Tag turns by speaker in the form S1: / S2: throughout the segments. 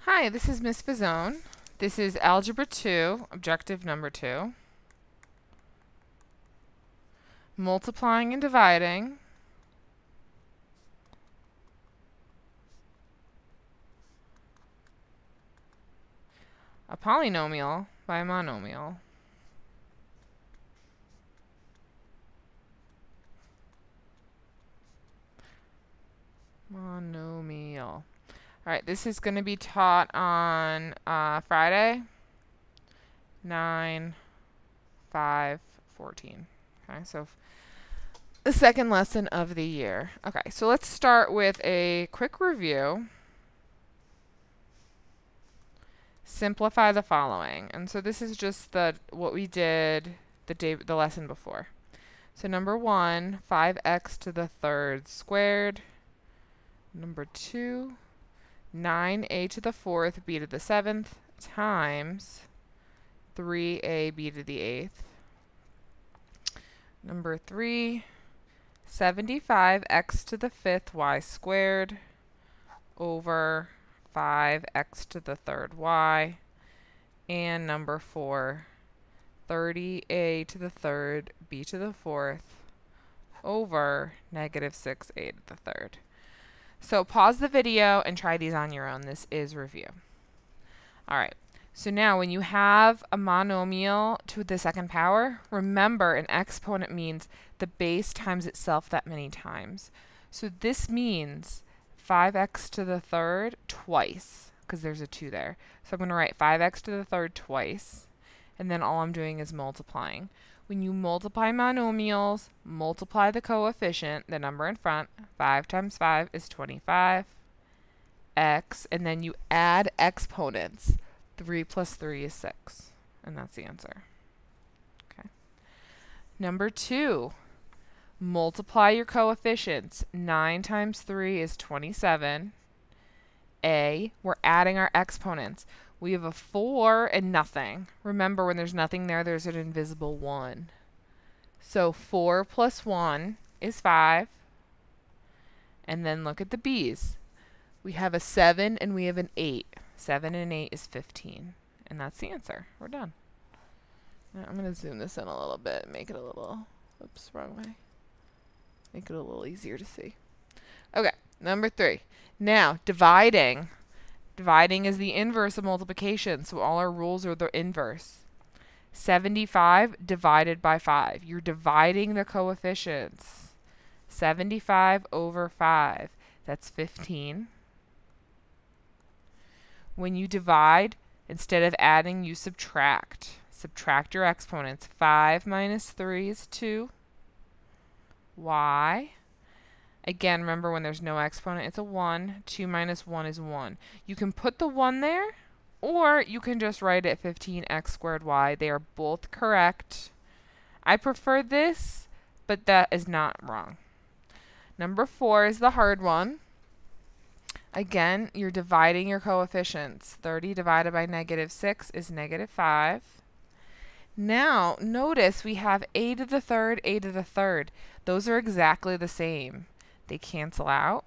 S1: Hi, this is Miss Fazone. This is Algebra 2, Objective Number 2. Multiplying and dividing. A polynomial by a monomial. Monomial. All right, this is going to be taught on Friday, 9/5/14. Okay, so the second lesson of the year. Okay, so let's start with a quick review. Simplify the following. And so this is just what we did the lesson before. So number 1, 5x to the third squared. Number 2, 9a to the fourth, b to the seventh, times 3ab to the eighth. Number 3, 75x to the fifth, y squared, over 5x to the third y. And number 4, 30a to the third, b to the fourth, over negative 6a to the third. So pause the video and try these on your own. This is review. All right. So now when you have a monomial to the second power, remember an exponent means the base times itself that many times. So this means 5x to the third twice, because there's a 2 there. So I'm going to write 5x to the third twice, and then all I'm doing is multiplying. When you multiply monomials, multiply the coefficient, the number in front. 5 times 5 is 25. X, and then you add exponents. 3 plus 3 is 6. And that's the answer. Okay. Number 2, multiply your coefficients. 9 times 3 is 27. A, we're adding our exponents. We have a 4 and nothing. Remember, when there's nothing there, there's an invisible 1. So 4 plus 1 is 5. And then look at the b's. We have a 7 and we have an 8. 7 and 8 is 15. And that's the answer. We're done. Now, I'm going to zoom this in a little bit and make it a little, oops, wrong way. Make it a little easier to see. Okay, number 3. Now, dividing. Dividing is the inverse of multiplication, so all our rules are the inverse. 75 divided by 5. You're dividing the coefficients. 75 over 5. That's 15. When you divide, instead of adding, you subtract. Subtract your exponents. 5 minus 3 is 2. Y. Again, remember when there's no exponent, it's a 1. 2 minus 1 is 1. You can put the 1 there, or you can just write it 15x squared y. They are both correct. I prefer this, but that is not wrong. Number 4 is the hard one. Again, you're dividing your coefficients. 30 divided by negative 6 is negative 5. Now, notice we have a to the third, a to the third. Those are exactly the same. They cancel out,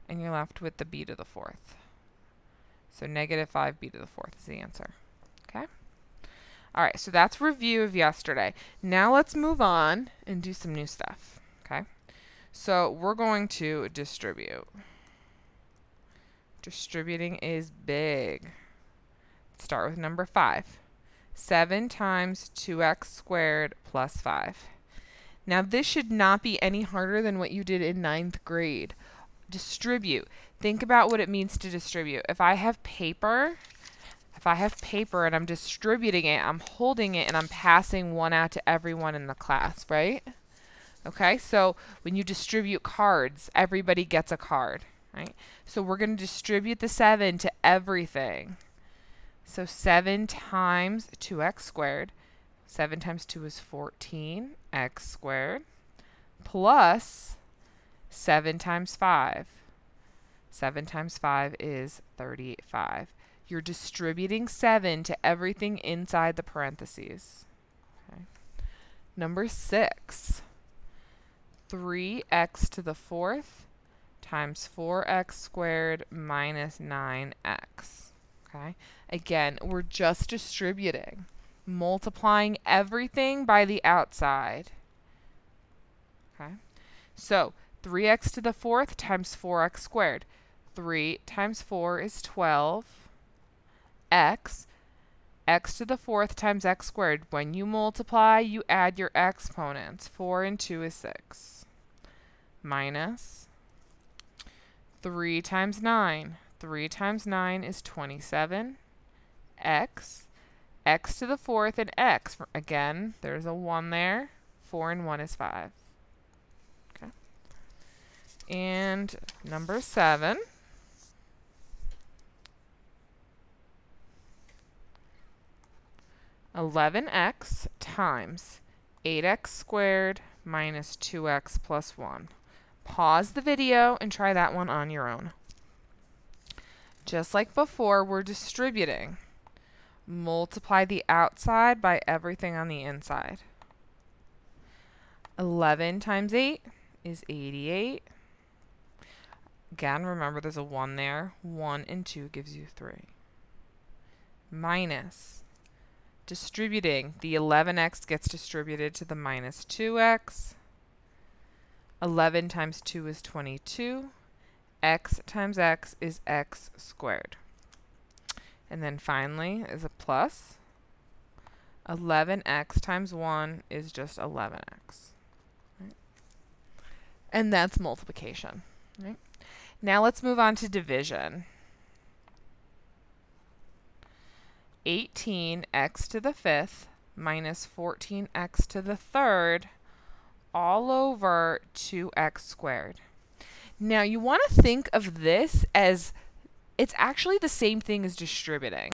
S1: and you're left with the b to the fourth. So negative 5b to the fourth is the answer. Okay? All right, so that's review of yesterday. Now let's move on and do some new stuff. Okay? So we're going to distribute. Distributing is big. Let's start with number 5. 7 times 2x squared plus 5. Now this should not be any harder than what you did in 9th grade. Distribute. Think about what it means to distribute. If I have paper and I'm distributing it, I'm holding it and I'm passing one out to everyone in the class, right? Okay, so when you distribute cards, everybody gets a card, right? So we're going to distribute the 7 to everything. So 7 times 2x squared. 7 times 2 is 14, x squared, plus 7 times 5. 7 times 5 is 35. You're distributing 7 to everything inside the parentheses. Okay. Number 6, 3x to the fourth times 4x squared minus 9x. Okay? Again, we're just distributing, multiplying everything by the outside. Okay? So 3x to the fourth times 4x squared. 3 times 4 is 12. X to the fourth times x squared. When you multiply, you add your exponents. 4 and 2 is 6. Minus 3 times 9. 3 times 9 is 27. X to the fourth, and x. Again, there's a 1 there. 4 and 1 is 5. Okay. And number 7. (11x) times 8x squared minus 2x plus 1. Pause the video and try that one on your own. Just like before, we're distributing. Multiply the outside by everything on the inside. 11 times 8 is 88. Again, remember there's a 1 there. 1 and 2 gives you 3. Minus. Distributing. The 11x gets distributed to the minus 2x. 11 times 2 is 22. X times x is x squared. And then finally is a plus. 11x times 1 is just 11x. Right? And that's multiplication. Right? Now let's move on to division. 18x to the fifth minus 14x to the third all over 2x squared. Now you want to think of this as it's actually the same thing as distributing.